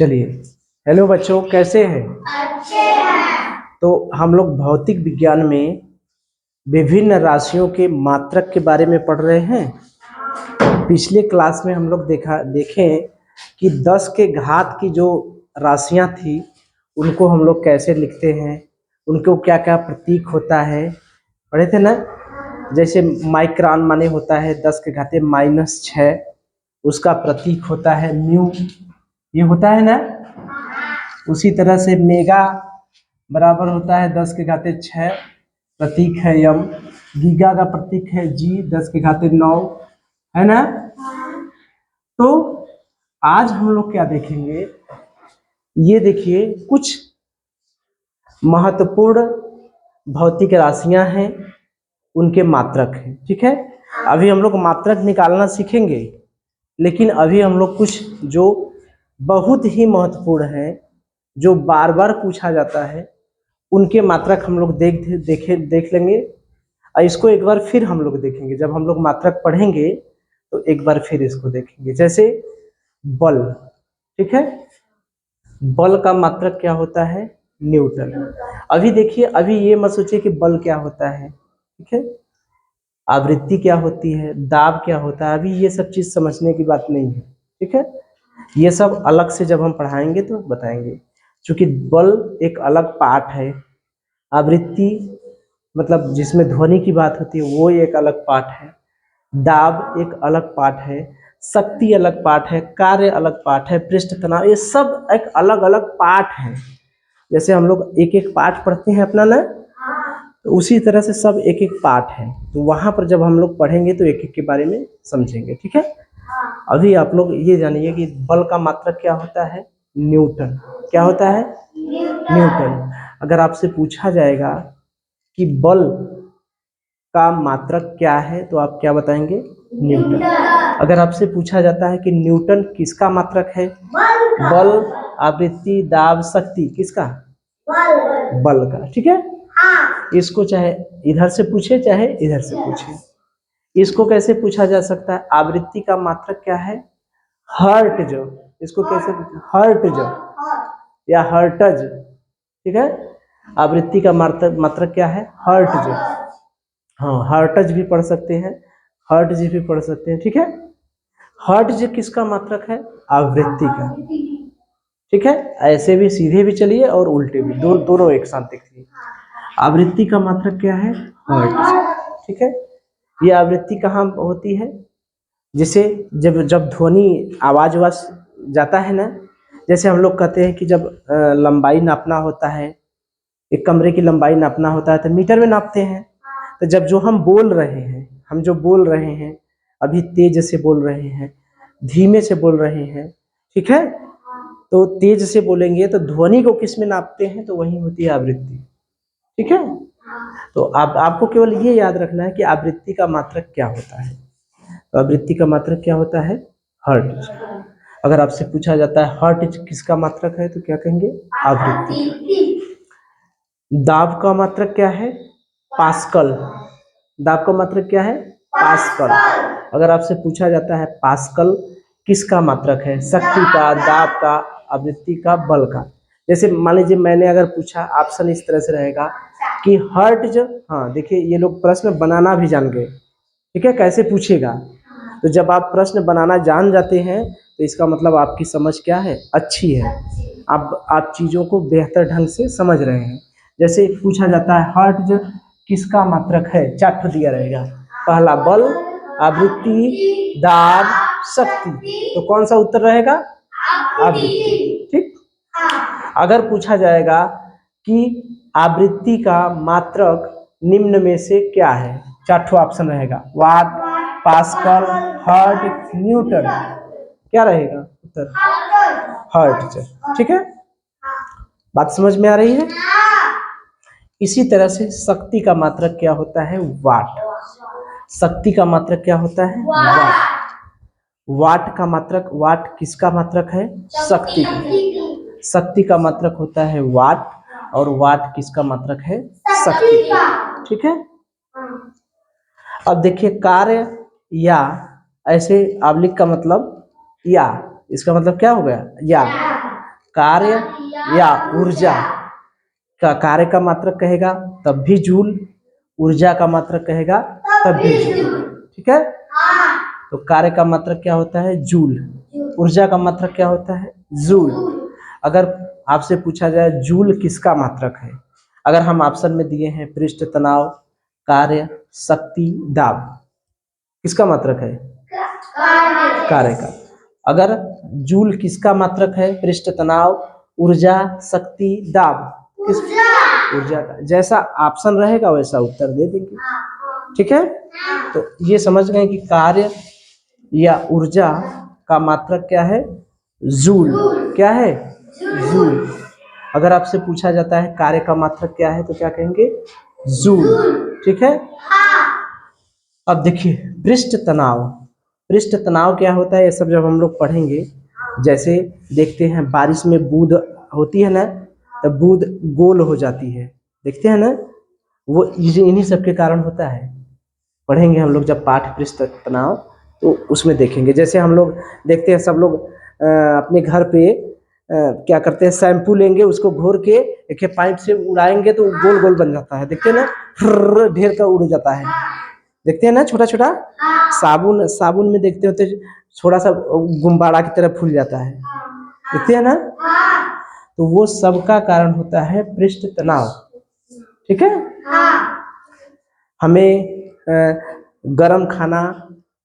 चलिए। हेलो बच्चों, कैसे हैं? अच्छे हैं। तो हम लोग भौतिक विज्ञान में विभिन्न राशियों के मात्रक के बारे में पढ़ रहे हैं। पिछले क्लास में हम लोग देखें कि 10 के घात की जो राशियां थी उनको हम लोग कैसे लिखते हैं, उनको क्या क्या प्रतीक होता है, पढ़े थे ना। जैसे माइक्रोन माने होता है 10 के घाते -6, उसका प्रतीक होता है म्यू, ये होता है ना। उसी तरह से मेगा बराबर होता है 10 के घाते 6, प्रतीक है यम। गीगा का प्रतीक है जी, 10 के घाते 9, है ना। तो आज हम लोग क्या देखेंगे, ये देखिए कुछ महत्वपूर्ण भौतिक राशियां हैं, उनके मात्रक हैं। ठीक है, अभी हम लोग मात्रक निकालना सीखेंगे, लेकिन अभी हम लोग कुछ जो बहुत ही महत्वपूर्ण है, जो बार बार पूछा जाता है, उनके मात्रक हम लोग देख लेंगे। और इसको एक बार फिर हम लोग देखेंगे। जब हम लोग मात्रक पढ़ेंगे तो एक बार फिर इसको देखेंगे। जैसे बल, ठीक है, बल का मात्रक क्या होता है? न्यूटन। अभी देखिए, अभी ये मत सोचिए कि बल क्या होता है, ठीक है, आवृत्ति क्या होती है, दाब क्या होता है, अभी ये सब चीज समझने की बात नहीं है। ठीक है, ये सब अलग से जब हम पढ़ाएंगे तो बताएंगे। क्योंकि बल एक अलग पाठ है, आवृत्ति मतलब जिसमें ध्वनि की बात होती है वो एक अलग पाठ है, दाब एक अलग पाठ है, शक्ति अलग पाठ है, कार्य अलग पाठ है, पृष्ठ तनाव, ये सब एक अलग अलग पाठ है। जैसे हम लोग एक एक पाठ पढ़ते हैं अपना ना, तो उसी तरह से सब एक एक पाठ है। तो वहां पर जब हम लोग पढ़ेंगे तो एक एक के बारे में समझेंगे। ठीक है, अभी आप लोग ये जानिए कि बल का मात्रक क्या होता है? न्यूटन। क्या होता है? न्यूटन। अगर आपसे पूछा जाएगा कि बल का मात्रक क्या है तो आप क्या बताएंगे? न्यूटन। अगर आपसे पूछा जाता है कि न्यूटन किसका मात्रक है? बल, आवृत्ति, दाब, शक्ति, किसका? बल का। ठीक है, इसको चाहे इधर से पूछे चाहे इधर से पूछे। इसको कैसे पूछा जा सकता है? आवृत्ति का मात्रक क्या है? हर्ट्ज। इसको कैसे? हर्ट्ज या हर्टज। ठीक है, आवृत्ति का मात्रक क्या है? हर्ट्ज। हाँ, हर्टज भी पढ़ सकते हैं, हर्ट्ज भी पढ़ सकते हैं। ठीक है, हर्ट्ज किसका मात्रक है? आवृत्ति का। ठीक है, ऐसे भी सीधे भी चलिए और उल्टे भी, दोनों एक साथ देखिए। आवृत्ति का मात्रक क्या है? हर्ट्ज। ठीक है, ये आवृत्ति कहाँ होती है? जिसे जब जब ध्वनि आवाज जाता है ना, जैसे हम लोग कहते हैं कि जब लंबाई नापना होता है, एक कमरे की लंबाई नापना होता है तो मीटर में नापते हैं। तो जब जो हम बोल रहे हैं, हम जो बोल रहे हैं, अभी तेज से बोल रहे हैं, धीमे से बोल रहे हैं, ठीक है, तो तेज से बोलेंगे तो ध्वनि को किस में नापते हैं? तो वही होती है आवृत्ति। ठीक है, तो आपको केवल ये याद रखना है कि आवृत्ति का मात्रक क्या होता है। तो आवृत्ति का मात्रक क्या होता है? हर्ट्ज। अगर आपसे पूछा जाता है हर्ट्ज किसका मात्रक है तो क्या कहेंगे? आवृत्ति। दाब का मात्रक क्या है? पास्कल। दाब का मात्रक क्या है? पास्कल। अगर आपसे पूछा जाता है पास्कल किसका मात्रक है? शक्ति का, दाब का, आवृत्ति का, बल का। जैसे मान लीजिए मैंने अगर पूछा, ऑप्शन इस तरह से रहेगा कि हर्ट्ज, हाँ देखिए ये लोग प्रश्न बनाना भी जान गए। ठीक है, कैसे पूछेगा? तो जब आप प्रश्न बनाना जान जाते हैं तो इसका मतलब आपकी समझ क्या है? अच्छी है। आप चीज़ों को बेहतर ढंग से समझ रहे हैं। जैसे पूछा जाता है हर्ट्ज किसका मात्रक है, चार्ट दिया रहेगा, पहला बल, आवृत्ति, दाब, शक्ति, तो कौन सा उत्तर रहेगा? आवृत्ति। ठीक, अगर पूछा जाएगा कि आवृत्ति का मात्रक निम्न में से क्या है, चार ऑप्शन रहेगा, वाट, पास्कल, हर्ट्ज, न्यूटन, क्या रहेगा उत्तर? हर्ट्ज। ठीक है, बात समझ में आ रही है? इसी तरह से शक्ति का मात्रक क्या होता है? वाट। शक्ति का मात्रक क्या होता है? वाट। वाट का मात्रक, वाट किसका मात्रक है? शक्ति का। शक्ति का मात्रक होता है वाट, और वाट किसका मात्रक है? शक्ति का। ठीक है, अब देखिए कार्य या, ऐसे आवलिक का मतलब या, इसका मतलब क्या हो गया? या। कार्य या ऊर्जा का कार्य का मात्रक कहेगा तब भी जूल, ऊर्जा का मात्रक कहेगा तब भी जूल। ठीक है, तो कार्य का मात्रक क्या होता है? जूल। ऊर्जा का मात्रक क्या होता है? जूल। अगर आपसे पूछा जाए जूल किसका मात्रक है, अगर हम ऑप्शन में दिए हैं पृष्ठ तनाव, कार्य, शक्ति, दाब, किसका मात्रक है? कार्य का। अगर जूल किसका मात्रक है? पृष्ठ तनाव, ऊर्जा, शक्ति, दाब, किस? ऊर्जा का। जैसा ऑप्शन रहेगा वैसा उत्तर दे देंगे। ठीक है, तो ये समझ गए कि कार्य या ऊर्जा का मात्रक क्या है? जूल। क्या है? जूल। अगर आपसे पूछा जाता है कार्य का मात्रक क्या है तो क्या कहेंगे? जूल। ठीक है, अब देखिए पृष्ठ तनाव। पृष्ठ तनाव क्या होता है ये सब जब हम लोग पढ़ेंगे, जैसे देखते हैं बारिश में बूंद होती है ना, तब बूंद गोल हो जाती है, देखते हैं ना, वो इन्हीं सब के कारण होता है। पढ़ेंगे हम लोग जब पाठ पृष्ठ तनाव, तो उसमें देखेंगे। जैसे हम लोग देखते हैं सब लोग अपने घर पे क्या करते हैं, शैम्पू लेंगे, उसको घोर के एक पाइप से उड़ाएंगे तो गोल गोल बन जाता है, देखते हैं ना, ढेर का उड़ जाता है, देखते हैं ना, छोटा छोटा। साबुन, साबुन में देखते होते थोड़ा सा गुब्बारा की तरह फूल जाता है, देखते हैं ना, तो वो सब का कारण होता है पृष्ठ तनाव। ठीक है, हमें गरम खाना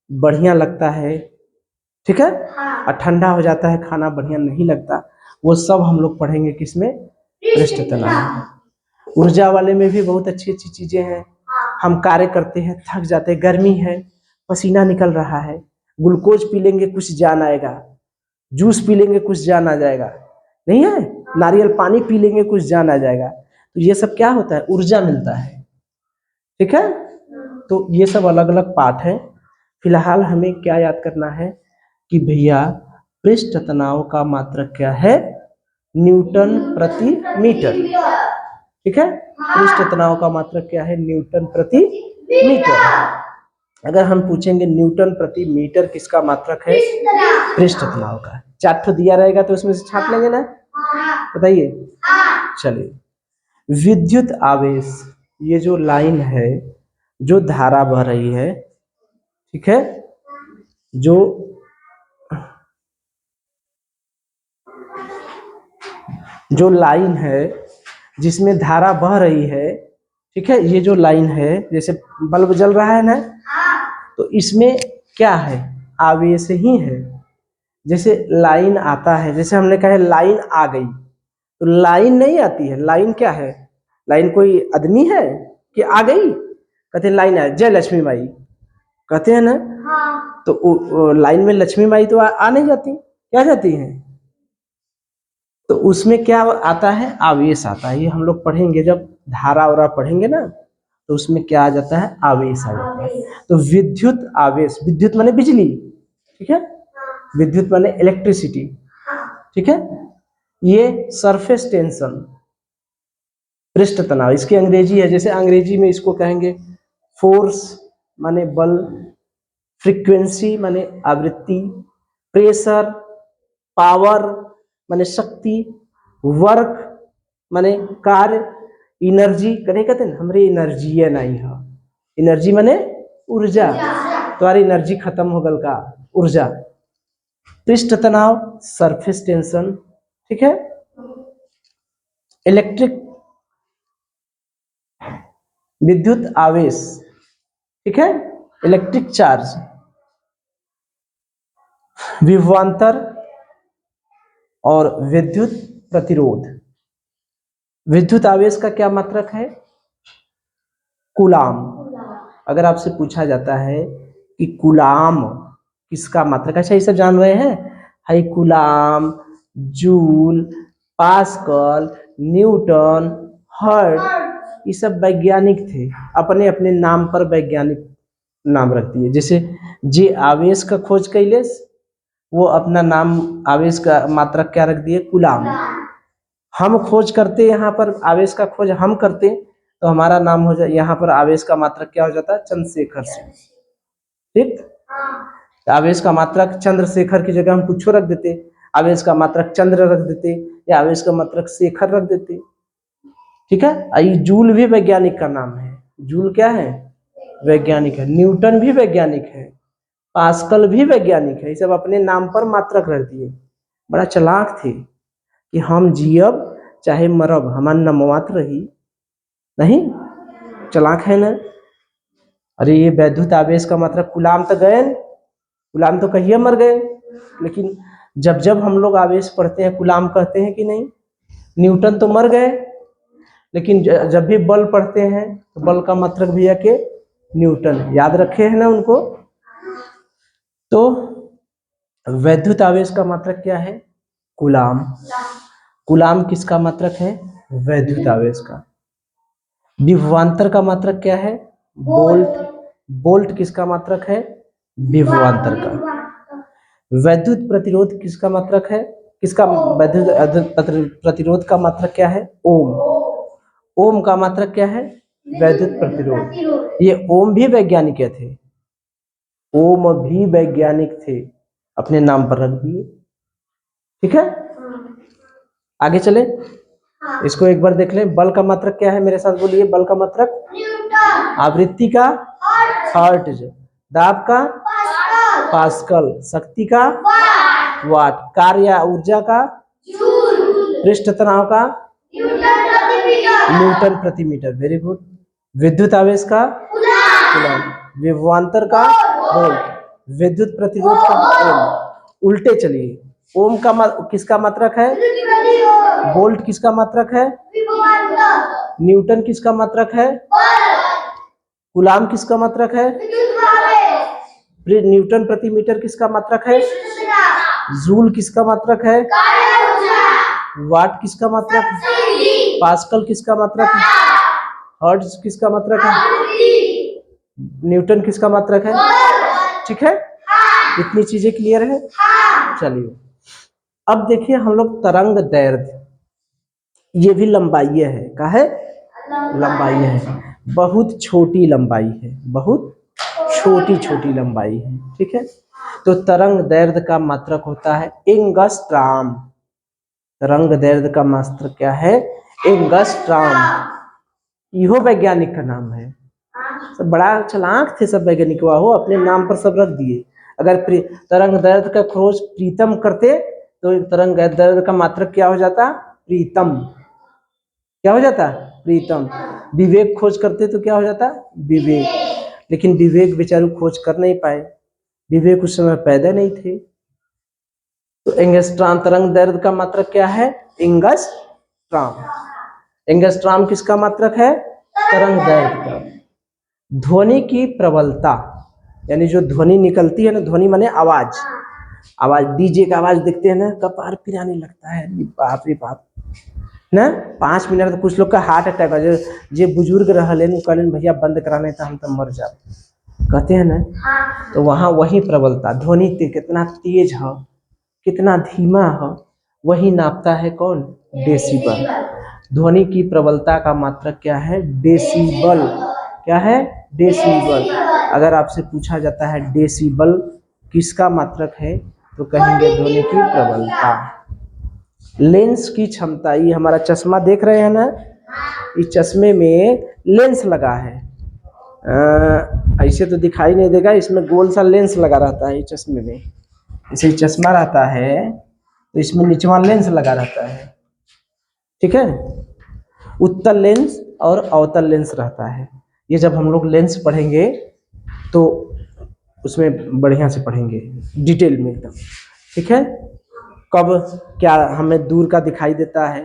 बढ़िया लगता है, ठीक है, और ठंडा हो जाता है खाना, बढ़िया नहीं लगता, वो सब हम लोग पढ़ेंगे किसमें? पृष्ठ तनाव। ऊर्जा वाले में भी बहुत अच्छी अच्छी चीजें हैं। हम कार्य करते हैं, थक जाते हैं, गर्मी है, पसीना निकल रहा है, ग्लूकोज पी लेंगे कुछ जान आएगा, जूस पी लेंगे कुछ जान आ जाएगा, नहीं है, नारियल पानी पी लेंगे कुछ जान आ जाएगा, तो ये सब क्या होता है? ऊर्जा मिलता है। ठीक है, तो ये सब अलग अलग पाठ है। फिलहाल हमें क्या याद करना है कि भैया पृष्ठ तनाव का मात्रक क्या है? न्यूटन प्रति मीटर। ठीक है, पृष्ठ तनाव का मात्रक क्या है? न्यूटन प्रति मीटर। अगर हम पूछेंगे न्यूटन प्रति मीटर किसका मात्रक है? पृष्ठ तनाव का। 4 ठो दिया रहेगा तो उसमें से छांट लेंगे ना, बताइए। चलिए, विद्युत आवेश, ये जो लाइन है, जो धारा बह रही है, ठीक है, जो लाइन है जिसमें धारा बह रही है, ठीक है, ये जो लाइन है, जैसे बल्ब जल रहा है ना, तो इसमें क्या है? आवेश ही है। जैसे लाइन आता है, जैसे हमने कहा लाइन आ गई, तो लाइन नहीं आती है, लाइन क्या है? लाइन कोई आदमी है कि आ गई? कहते हैं लाइन है, जय लक्ष्मी माई, कहते हैं ना, तो लाइन में लक्ष्मी माई तो आ नहीं जाती, क्या जाती है? तो उसमें क्या आता है? आवेश आता है। ये हम लोग पढ़ेंगे जब धारा वारा पढ़ेंगे ना, तो उसमें क्या आ जाता है? आवेश आ जाता है। तो विद्युत आवेश, विद्युत माने बिजली, ठीक है, विद्युत माने इलेक्ट्रिसिटी, ठीक है, ये सरफेस टेंशन, पृष्ठ तनाव, इसकी अंग्रेजी है, जैसे अंग्रेजी में इसको कहेंगे फोर्स माने बल, फ्रीक्वेंसी माने आवृत्ति, प्रेशर, पावर माने शक्ति, वर्क माने कार्य, एनर्जी, कहीं कहते हैं हमरे एनर्जी है नहीं है, एनर्जी माने ऊर्जा, तुम्हारी एनर्जी खत्म हो गल का, ऊर्जा। पृष्ठ तनाव, सरफेस टेंशन, ठीक है, इलेक्ट्रिक, विद्युत आवेश, ठीक है, इलेक्ट्रिक चार्ज, विभवांतर और विद्युत प्रतिरोध। विद्युत आवेश का क्या मात्रक है? कूलाम। अगर आपसे पूछा जाता है कि कूलाम किसका मात्रक, अच्छा ये सब जान रहे हैं, high coulomb, joule, pascal, Newton, hertz, ये सब वैज्ञानिक थे, अपने अपने नाम पर वैज्ञानिक नाम रख दिए। जैसे जे आवेश का खोज कैले, वो अपना नाम आवेश का मात्रक क्या रख दिए? कूलाम। हम खोज करते यहाँ पर आवेश का खोज हम करते तो हमारा नाम हो जाए, यहाँ पर आवेश का मात्रक क्या हो जाता? चंद्रशेखर से, ठीक, आवेश का मात्रक चंद्रशेखर की जगह हम कुछ रख देते, आवेश का मात्रक चंद्र रख देते, या आवेश का मात्रक शेखर रख देते। ठीक है, ये जूल भी वैज्ञानिक का नाम है। जूल क्या है? वैज्ञानिक है। न्यूटन भी वैज्ञानिक है, पास्कल भी वैज्ञानिक है। ये सब अपने नाम पर मात्रक रख दिए। बड़ा चालाक थे कि हम जियब चाहे मरब, हमारा नाममात्र रही। नहीं, चालाक है ना। अरे ये वैद्युत आवेश का मात्रक गुलाम तो गए, गुलाम तो कहिए मर गए, लेकिन जब जब हम लोग आवेश पढ़ते हैं गुलाम कहते हैं कि नहीं। न्यूटन तो मर गए, लेकिन जब भी बल पढ़ते हैं तो बल का मात्रक भैया के न्यूटन, याद रखे हैं ना उनको। तो वैद्युत आवेश का मात्रक क्या है? कूलाम। कूलाम किसका मात्रक है? वैद्युत आवेश का। विभवांतर का मात्रक क्या है? वोल्ट। वोल्ट किसका मात्रक है? विभवांतर का। वैद्युत प्रतिरोध किसका मात्रक है? किसका वैद्युत प्रतिरोध का मात्रक क्या है? ओम। ओम का मात्रक क्या है? वैद्युत प्रतिरोध। ये ओम भी वैज्ञानिक थे, ओम भी वैज्ञानिक थे, अपने नाम पर रख दिए। ठीक है, आगे चले, इसको एक बार देख लें। बल का मात्रक क्या है? मेरे साथ बोलिए, बल का मात्रक न्यूटन। आवृत्ति का हर्ट्ज। दाब का पास्कल। शक्ति का वाट। कार्य या ऊर्जा का जूल। पृष्ठ तनाव का न्यूटन प्रति मीटर। Very good. विद्युत आवेश का कूलम। विभवांतर का वोल्ट। विद्युत प्रतिरोध का ओम। उल्टे चलिए, ओम का किसका मात्रक है? वोल्ट किसका मात्रक है? न्यूटन किसका मात्रक है? कूलम किसका मात्रक है? न्यूटन प्रति मीटर किसका मात्रक है? जूल किसका मात्रक है? वाट किसका मात्रक है? पास्कल किसका मात्रक है? हर्ट्ज किसका मात्रक है? न्यूटन किसका मात्रक है? ठीक है, इतनी चीजें क्लियर है। चलिए अब देखिए हम लोग तरंग दैर्ध्य, ये भी लंबाई है। क्या है? लंबाई है। बहुत छोटी लंबाई है, बहुत छोटी छोटी लंबाई है। ठीक है, तो तरंग दैर्ध्य का मात्रक होता है एंगस्ट्रॉम। तरंग दैर्ध्य का मात्रक क्या है? एंगस्ट्रॉम। इहो वैज्ञानिक का नाम है। सब बड़ा चालाक थे सब वैज्ञानिक, हो अपने नाम पर सब रख दिए। अगर तरंग दैर्ध्य का खोज प्रीतम करते तो तरंग दैर्ध्य का मात्रक क्या हो जाता? प्रीतम। क्या हो जाता? प्रीतम। विवेक खोज करते तो क्या हो जाता? विवेक। लेकिन विवेक बेचारू खोज कर नहीं पाए, विवेक उस समय पैदा नहीं थे। तो एंगस्ट्रॉम तरंग दैर्ध्य का मात्रक क्या है? एंगस्ट्रॉम। एंगस्ट्रॉम किसका मात्रक है? तरंग दैर्ध्य का। ध्वनि की प्रबलता, यानी जो ध्वनि निकलती है ना, ध्वनि माने आवाज, आवाज डीजे का आवाज देखते हैं ना, कपार पिराने लगता है, बाप रे बाप ना। 5 मिनट तो कुछ लोग का हार्ट अटैक हो जाए। जे बुजुर्ग रहले कहले भैया बंद कराने तो हम तो मर जाए, कहते हैं ना। तो वहाँ वही प्रबलता, ध्वनि कितना तेज है कितना धीमा है, वही नापता है कौन? डेसिबल। ध्वनि की प्रबलता का मात्रक क्या है? डेसिबल। क्या है? डेसिबल। अगर आपसे पूछा जाता है डेसिबल किसका मात्रक है, तो कहेंगे ध्वनि की प्रबलता। लेंस की क्षमता, ये हमारा चश्मा देख रहे हैं ना, इस चश्मे में लेंस लगा है। ऐसे तो दिखाई नहीं देगा, इसमें गोल सा लेंस लगा रहता है। चश्मे में इसे चश्मा रहता है तो इसमें निचवा लेंस लगा रहता है। ठीक है, उत्तल लेंस और अवतल लेंस रहता है। ये जब हम लोग लेंस पढ़ेंगे तो उसमें बढ़िया से पढ़ेंगे डिटेल में एकदम। ठीक है, कब क्या हमें दूर का दिखाई देता है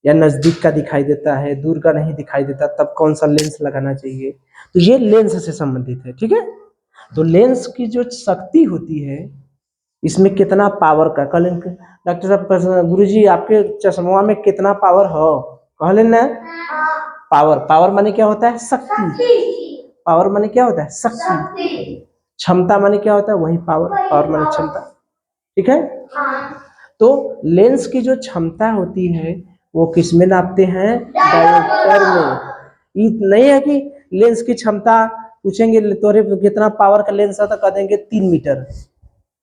या नज़दीक का दिखाई देता है, दूर का नहीं दिखाई देता, तब कौन सा लेंस लगाना चाहिए, तो ये लेंस से संबंधित है। ठीक है, तो लेंस की जो शक्ति होती है, इसमें कितना पावर का, कल डॉक्टर साहब गुरुजी आपके चश्मा में कितना पावर हो, कह लेना। पावर, पावर माने क्या होता है? शक्ति। पावर माने क्या होता है? शक्ति। क्षमता माने क्या होता है? वही पावर, पावर माने क्षमता। ठीक है, तो लेंस की जो क्षमता होती है वो किस में नापते हैं? डायोप्टर में। ये नहीं है कि लेंस की क्षमता पूछेंगे तोरे कितना पावर का लेंस है तो कह देंगे 3 मीटर,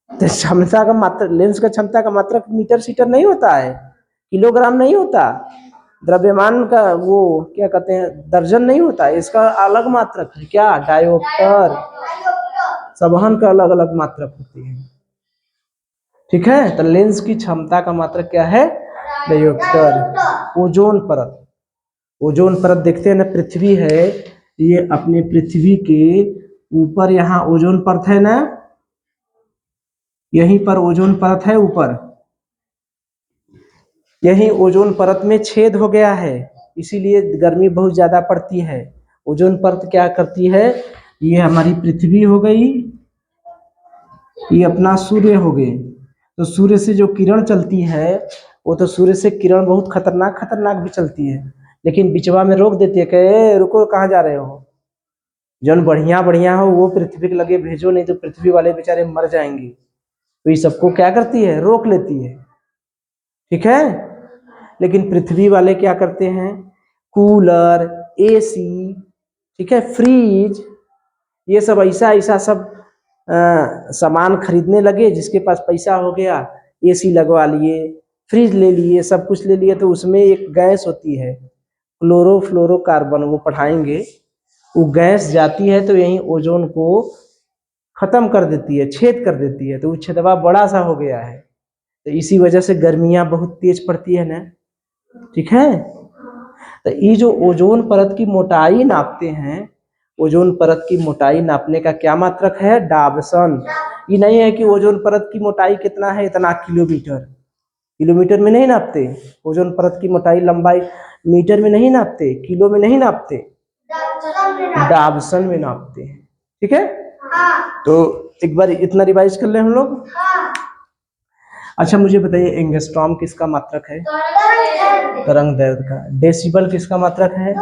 तो क्षमता का मात्रक, लेंस का क्षमता का मात्रक मीटर सीटर नहीं होता है, किलोग्राम नहीं होता, द्रव्यमान का वो क्या कहते हैं दर्जन नहीं होता, इसका अलग मात्रक है क्या, डायोप्टर। सबहन का अलग अलग मात्रक होती है, ठीक है। तो लेंस की क्षमता का मात्रक क्या है, डायोप्टर। ओजोन परत, ओजोन परत देखते हैं ना, पृथ्वी है, ये अपने पृथ्वी के ऊपर यहाँ ओजोन परत है ना, यहीं पर ओजोन परत है ऊपर, यही ओजोन परत में छेद हो गया है, इसीलिए गर्मी बहुत ज्यादा पड़ती है। ओजोन परत क्या करती है, ये हमारी पृथ्वी हो गई, ये अपना सूर्य हो गए, तो सूर्य से जो किरण चलती है, वो तो सूर्य से किरण बहुत खतरनाक खतरनाक भी चलती है, लेकिन बिचवा में रोक देती है कि "ए, रुको, कहाँ जा रहे हो, जौन बढ़िया बढ़िया हो वो पृथ्वी के लगे भेजो, नहीं तो पृथ्वी वाले बेचारे मर जाएंगे"। तो ये सबको क्या करती है, रोक लेती है, ठीक है। लेकिन पृथ्वी वाले क्या करते हैं, कूलर, एसी, ठीक है, फ्रिज, ये सब ऐसा ऐसा सब सामान खरीदने लगे, जिसके पास पैसा हो गया एसी लगवा लिए, फ्रिज ले लिए, सब कुछ ले लिए, तो उसमें एक गैस होती है क्लोरोफ्लोरोकार्बन, वो पढ़ाएंगे, वो गैस जाती है तो यही ओजोन को खत्म कर देती है, छेद कर देती है, तो वो छेदवा बड़ा सा हो गया है, तो इसी वजह से गर्मियां बहुत तेज पड़ती है ना, ठीक है। तो ये जो ओजोन परत की मोटाई नापते हैं, ओजोन परत की मोटाई नापने का क्या मात्रक है, डाबसन। ये नहीं है कि ओजोन परत की मोटाई कितना है, इतना किलोमीटर, किलोमीटर में नहीं नापते, ओजोन परत की मोटाई लंबाई मीटर में नहीं नापते, किलो में नहीं नापते, डाबसन में नापते हैं, ठीक है। तो एक बार इतना रिवाइज कर ले हम लोग। अच्छा मुझे बताइए, एंगस्ट्रॉम किसका मात्रक है, तरंग दैर्ध्य का। डेसिबल किसका मात्रक है,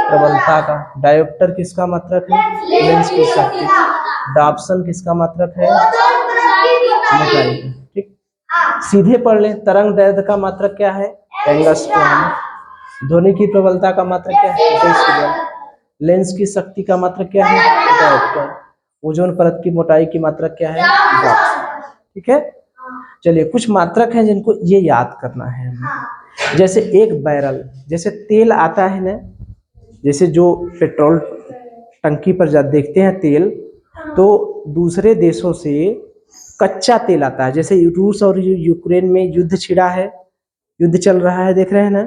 प्रबलता का। डायोप्टर किसका मात्रक है, लेंस की शक्ति। डाप्सन किसका मात्रक है, मोटाई का, ठीक। सीधे पढ़ लें, तरंग दैर्ध्य का मात्रक क्या है, एंगस्ट्रॉम। ध्वनि की प्रबलता का मात्रक क्या है, डेसिबल। लेंस की शक्ति का मात्रक क्या है, डायोप्टर। ओजोन परत की मोटाई की मात्रक क्या है, डाप्सन, ठीक है। चलिए कुछ मात्रक हैं जिनको ये याद करना है हमें। जैसे एक बैरल, जैसे तेल आता है ना, जैसे जो पेट्रोल टंकी पर जब देखते हैं तेल, तो दूसरे देशों से कच्चा तेल आता है, जैसे रूस और यूक्रेन में युद्ध छिड़ा है, युद्ध चल रहा है, देख रहे हैं ना,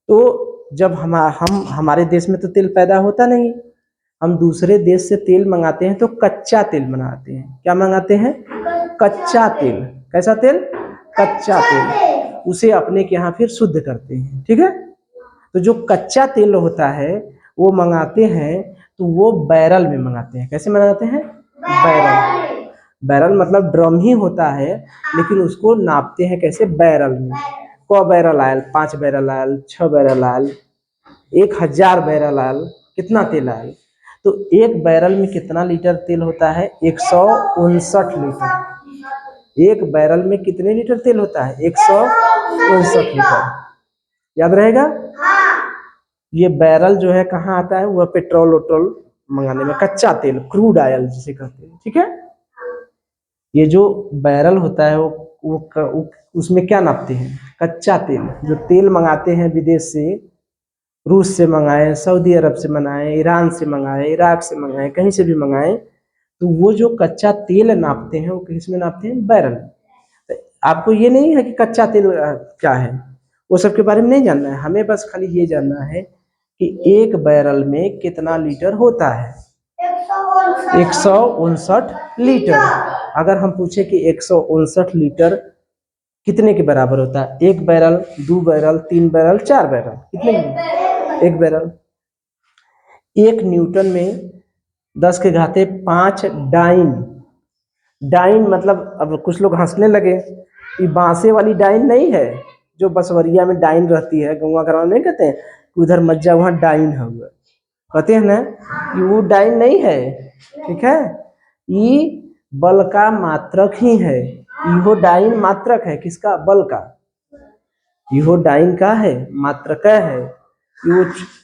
तो जब हम हमारे देश में तो तेल पैदा होता नहीं, हम दूसरे देश से तेल मंगाते हैं तो कच्चा तेल मंगाते हैं, क्या मंगाते हैं, कच्चा तेल। कैसा तेल, कच्चा तेल, उसे अपने के यहाँ फिर शुद्ध करते हैं, ठीक है। तो जो कच्चा तेल होता है वो मंगाते हैं, तो वो बैरल में मंगाते हैं। कैसे मंगाते हैं, बैरल। बैरल मतलब ड्रम ही होता है, लेकिन उसको नापते हैं कैसे, बैरल में। 100 barrel oil, 5 barrel oil, 6 barrel oil, 1000 barrel oil, कितना तेल आयल। तो एक बैरल में कितना लीटर तेल होता है, 159 लीटर। एक बैरल में कितने लीटर तेल होता है, 159 लीटर, याद रहेगा। ये बैरल जो है कहाँ आता है, वह पेट्रोल वोट्रोल मंगाने में, कच्चा तेल, क्रूड ऑयल जिसे कहते हैं, ठीक है। ये जो बैरल होता है वो उसमें क्या नापते हैं, कच्चा तेल। जो तेल मंगाते हैं विदेश से, रूस से मंगाए, सऊदी अरब से मंगाए, ईरान से मंगाए, इराक से मंगाए, कहीं से भी मंगाए, तो वो जो कच्चा तेल नापते हैं वो किस में नापते हैं, बैरल। आपको ये नहीं है कि कच्चा तेल क्या है, वो सब के बारे में नहीं जानना है, हमें बस खाली ये जानना है कि एक बैरल में कितना लीटर होता है, 159 लीटर। अगर हम पूछे कि 159 लीटर कितने के बराबर होता है, 1 बैरल, 2 बैरल, 3 बैरल, 4 बैरल, कितने, 1 बैरल। 1 न्यूटन में 10 के घाते 5 डाइन। डाइन मतलब, अब कुछ लोग हंसने लगे, ये बांसे वाली डाइन नहीं है, जो बसवरिया में डाइन रहती है, गंगा ग्राम नहीं कहते हैं उधर मत जा वहाँ डाइन है, कहते हैं ना, कि वो डाइन नहीं है, ठीक है। ये बल का मात्रक ही है, इहो डाइन मात्रक है, किसका, बल का। इहो डाइन का है, मात्रक है।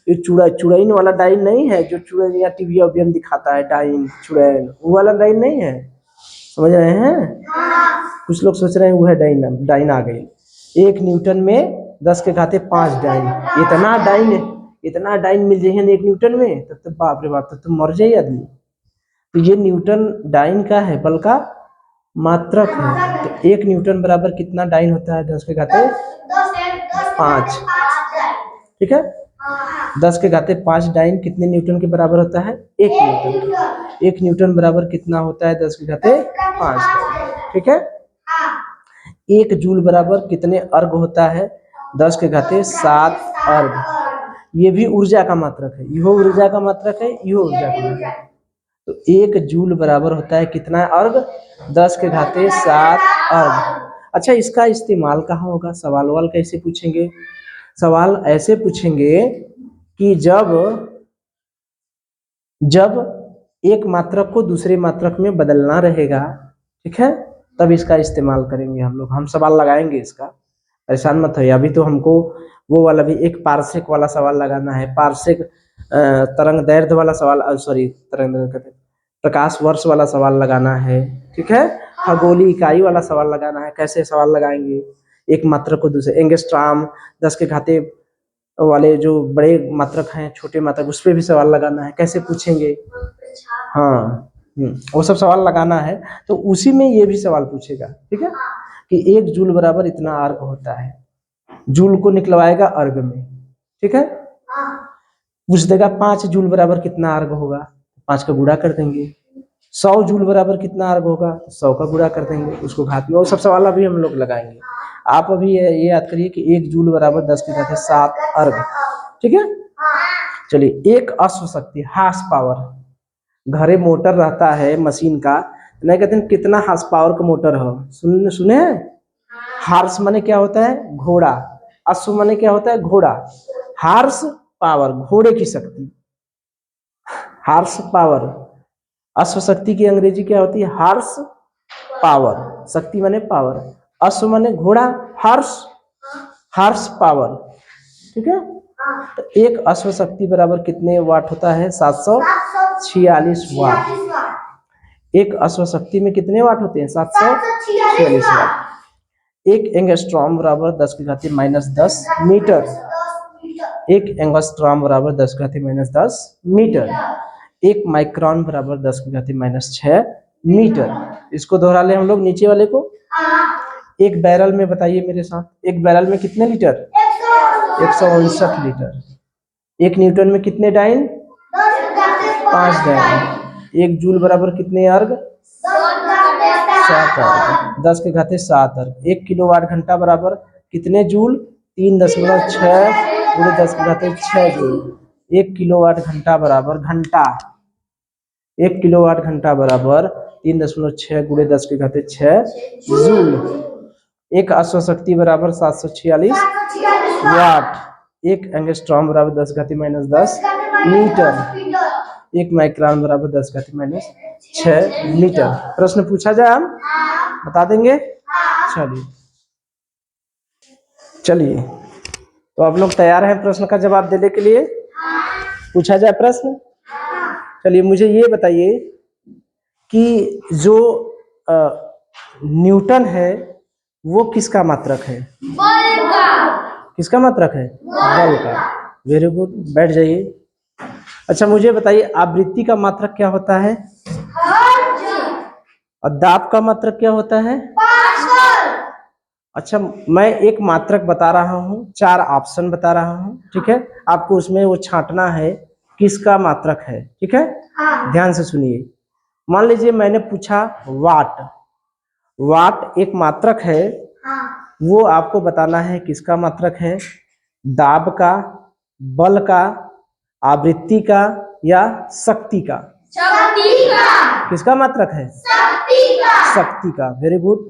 ये चुड़ैन वाला डाइन नहीं है, जो चुड़ैन या टीवी में दिखाता है डाइन चुड़ैन, वो वाला डाइन नहीं है, समझ रहे हैं? कुछ लोग सोच रहे हैं वो है डाइन, डाइन आ गई। 1 न्यूटन में 10 के घाते 5 डाइन। इतना डाइन मिल जाए 1 न्यूटन में, तब तो बाप रे बाप, तब तो मर जाए आदमी। तो ये न्यूटन डाइन का है, बल का मात्रक है। तो 1 न्यूटन बराबर कितना डाइन होता है? 10 के घाते 5। ठीक है, 10 के घाते 5 डाइन कितने न्यूटन के बराबर होता है? 1 न्यूटन। 1 न्यूटन बराबर कितना होता है? 10 के घाते 5। ठीक है, 1 जूल बराबर कितने अर्घ होता है? 10 के घाते 7 अर्घ। ये भी ऊर्जा का मात्रक है, यो ऊर्जा का मात्रक है, यो ऊर्जा का मात्रक है। तो 1 जूल बराबर होता है कितना अर्घ? 10 के घाते 7 अर्घ। अच्छा, इसका इस्तेमाल कहाँ होगा? सवाल वाल कैसे पूछेंगे? सवाल ऐसे पूछेंगे कि जब एक मात्रक को दूसरे मात्रक में बदलना रहेगा, ठीक है, तब इसका इस्तेमाल करेंगे हम लोग। हम सवाल लगाएंगे इसका, परेशान मत होइए। अभी तो हमको वो वाला भी एक पारसेक वाला सवाल लगाना है, पारसेक तरंग दैर्ध्य वाला सवाल, सॉरी तरंग दैर्ध्य, प्रकाश वर्ष वाला सवाल लगाना है। ठीक है, खगोलीय इकाई वाला सवाल लगाना है। कैसे सवाल लगाएंगे? एक मात्रक को दूसरे, एंगस्ट्रॉम, 10 के घाते वाले जो बड़े मात्रक हैं, छोटे मात्रक, उस पर भी सवाल लगाना है। कैसे पूछेंगे? हाँ, वो सब सवाल लगाना है। तो उसी में ये भी सवाल पूछेगा, ठीक है, कि 1 जूल बराबर इतना अर्घ होता है। जूल को निकलवाएगा अर्घ में, ठीक है। पूछ देगा 5 जूल बराबर कितना अर्घ होगा? 5 का गुणा कर देंगे। 100 जूल बराबर कितना अर्घ होगा? 100 का गुणा कर देंगे, उसको घात में। वो सब सवाल अभी हम लोग लगाएंगे। आप अभी ये याद करिए कि 1 जूल बराबर 10 के घाते 7 अर्घ, ठीक है। चलिए, एक अश्व शक्ति, हार्स पावर, घरे मोटर रहता है मशीन का, नहीं कहते हैं कितना हार्स पावर का मोटर हो? सुने हैं? हार्स माने क्या होता है? घोड़ा। अश्व माने क्या होता है? घोड़ा। हार्स पावर, घोड़े की शक्ति। हार्स पावर, अश्व शक्ति की अंग्रेजी क्या होती है? Horse power. शक्ति माने पावर, अश्व माने घोड़ा, हार्स पावर, ठीक है। तो एक अश्व शक्ति बराबर कितने वाट होता है? 746 वाट। एक अश्व शक्ति में कितने वाट होते हैं? 746 वाट। एक एंगस्ट्रॉम बराबर 10 के घाते -10 मीटर। एक एंगस्ट्रॉम बराबर 10 के घाते -10 मीटर। एक माइक्रोन बराबर 10 के घाते -6 मीटर। इसको दोहरा ले हम लोग नीचे वाले को। एक बैरल में, बताइए मेरे साथ, एक बैरल में कितने लीटर? 159 लीटर। 1 न्यूटन में कितने डाइन? 5 डाइन। 1 जूल बराबर कितने अर्घ? 7 अर्घ। 10 के घाते 7 अर्घ। 1 किलोवाट घंटा बराबर कितने जूल? 3.6 गुणे 10 के घाते 6 जूल। 1 किलोवाट घंटा बराबर, घंटा, 1 किलोवाट घंटा बराबर 3.6 गुणे 10 के घाते 6 जूल। एक अश्व शक्ति बराबर 746 वाट। एक एंगस्ट्रॉम बराबर 10 घाती -10 मीटर। एक माइक्रोन बराबर 10 घाती -6 मीटर। प्रश्न पूछा जाए, हम बता देंगे? चलिए, तो आप लोग तैयार हैं प्रश्न का जवाब देने के लिए? पूछा जाए प्रश्न? चलिए, मुझे ये बताइए कि जो न्यूटन है वो किसका मात्रक है? बल का। किसका मात्रक है? बल का। वेरी गुड, बैठ जाइए। अच्छा, मुझे बताइए आवृत्ति का मात्रक क्या होता है? और दाब का मात्रक क्या होता है? पास्कल। अच्छा, मैं एक मात्रक बता रहा हूँ, 4 ऑप्शन बता रहा हूँ, ठीक है। आपको उसमें वो छांटना है किसका मात्रक है, ठीक है। ध्यान से सुनिए। मान लीजिए मैंने पूछा वाट। वाट एक मात्रक है, वो आपको बताना है किसका मात्रक है? दाब का, बल का, आवृत्ति का या शक्ति का? शक्ति का। किसका मात्रक है? शक्ति का। शक्ति का। Very good.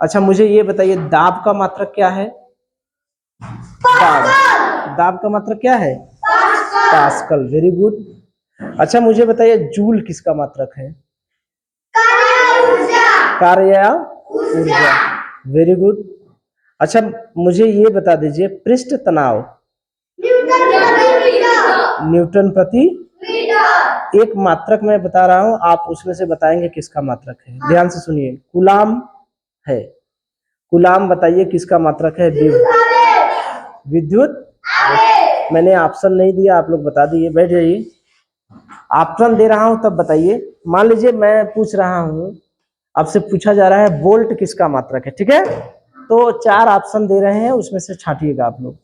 अच्छा, मुझे ये बताइए दाब का मात्रक क्या है? दाब का मात्रक क्या है? पास्कल। Very good. अच्छा, मुझे बताइए जूल किसका मात्रक है? कार्य या ऊर्जा। Very good. अच्छा, मुझे ये बता दीजिए पृष्ठ तनाव? न्यूटन प्रति मीटर। एक मात्रक मैं बता रहा हूं, आप उसमें से बताएंगे किसका मात्रक है। ध्यान से सुनिए, कुलाम है। कुलाम बताइए किसका मात्रक है? विद्युत। मैंने ऑप्शन नहीं दिया, आप लोग बता दिए। बैठ जाइए, ऑप्शन दे रहा हूं तब बताइए। मान लीजिए मैं पूछ रहा हूं, आपसे पूछा जा रहा है वोल्ट किसका मात्रक है, ठीक है? तो 4 ऑप्शन दे रहे हैं, उसमें से छांटिएगा आप लोग।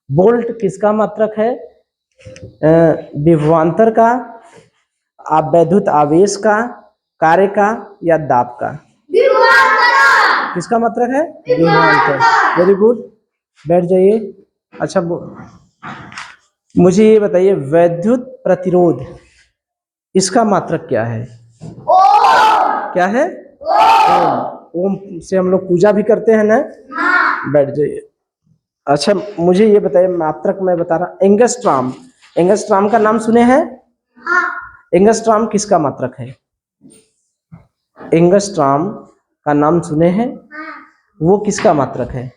वोल्ट किसका मात्रक है? विभवांतर का, आप वैद्युत आवेश का, कार्य का, या दाब का? किसका मात्रक है? विभवांतर। वेरी गुड, बैठ जाइए। अच्छा, मुझे ये बताइए वैद्युत प्रतिरोध, इसका मात्रक क्या है? क्या है? ओम। ओम से हम लोग पूजा भी करते हैं ना? बैठ जाइए। अच्छा, मुझे ये बताइए मात्रक मैं बता रहा, एंगस्ट्रॉम। एंगस्ट्रॉम का नाम सुने हैं? एंगस्ट्रॉम किसका मात्रक है? एंगस्ट्रॉम का नाम सुने हैं? वो किसका मात्रक है?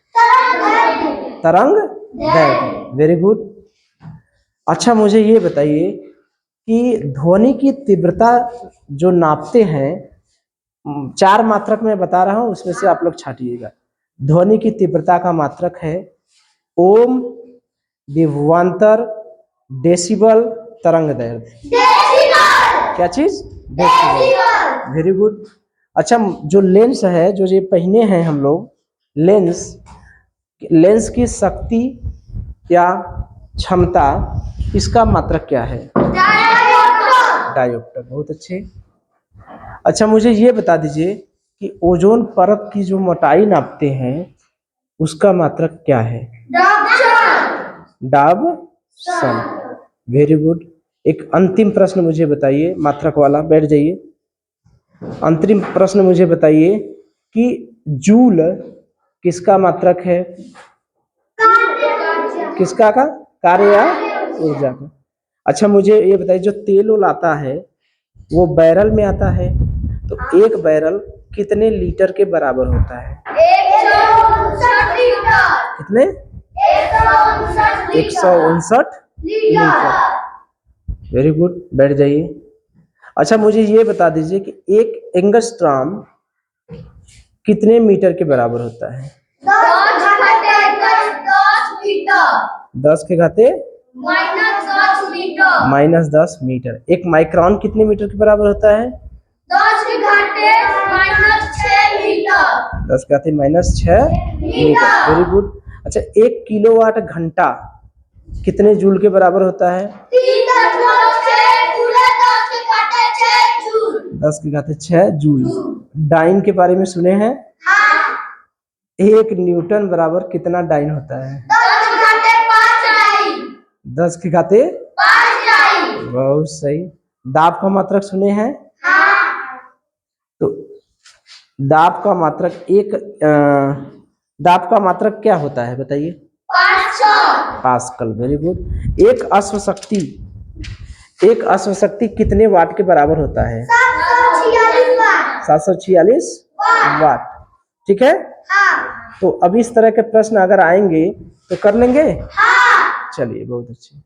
तरंग दैर्घ्य। Very good. अच्छा, मुझे ये बताइए कि ध्वनि की तीव्रता जो नापते हैं, 4 मात्रक मैं बता रहा हूं, उसमें से आप लोग छांटिएगा। ध्वनि की तीव्रता का मात्रक है ओम, विभवांतर, डेसिबल, तरंग दैर्घ्य। क्या चीज? डेसिबल। Very good. अच्छा, जो लेंस है, जो ये पहने हैं हम लोग, लेंस की शक्ति या क्षमता, इसका मात्रक क्या है? डायोप्टर। बहुत अच्छे। अच्छा, मुझे ये बता दीजिए कि ओजोन परत की जो मोटाई नापते हैं, उसका मात्रक क्या है? डाबसन। Very good. एक अंतिम प्रश्न मुझे बताइए, मात्रक वाला। बैठ जाइए। अंतिम प्रश्न मुझे बताइए कि जूल किसका मात्रक है? किसका का? कार्य या ऊर्जा का। अच्छा, मुझे ये बताइए जो तेल उल आता है वो बैरल में आता है, तो एक बैरल कितने लीटर के बराबर होता है? 159 लीटर। कितने? 159 लीटर। वेरी गुड, बैठ जाइए। अच्छा, मुझे ये बता दीजिए कि एक एंगस्ट्रॉम कितने मीटर के बराबर होता है? 10 के घाते -10 मीटर। एक माइक्रोन कितने मीटर के बराबर होता है? 10 के घाते -6 मीटर। 10 के घाते -6 मीटर। Very good. अच्छा, 1 किलोवाट घंटा कितने जूल के बराबर होता है? 10 के घाते 6 जूल। डाइन के बारे में सुने हैं? 1 न्यूटन बराबर कितना डाइन होता है? 10 के घाते 5। बहुत सही। दाब का मात्रक सुने हैं? तो दाब का मात्रक दाब का मात्रक क्या होता है बताइए? पास्कल। Very good. एक अश्व शक्ति कितने वाट के बराबर होता है? 746 वाट। ठीक है। तो अब इस तरह के प्रश्न अगर आएंगे तो कर लेंगे। चलिए, बहुत अच्छे।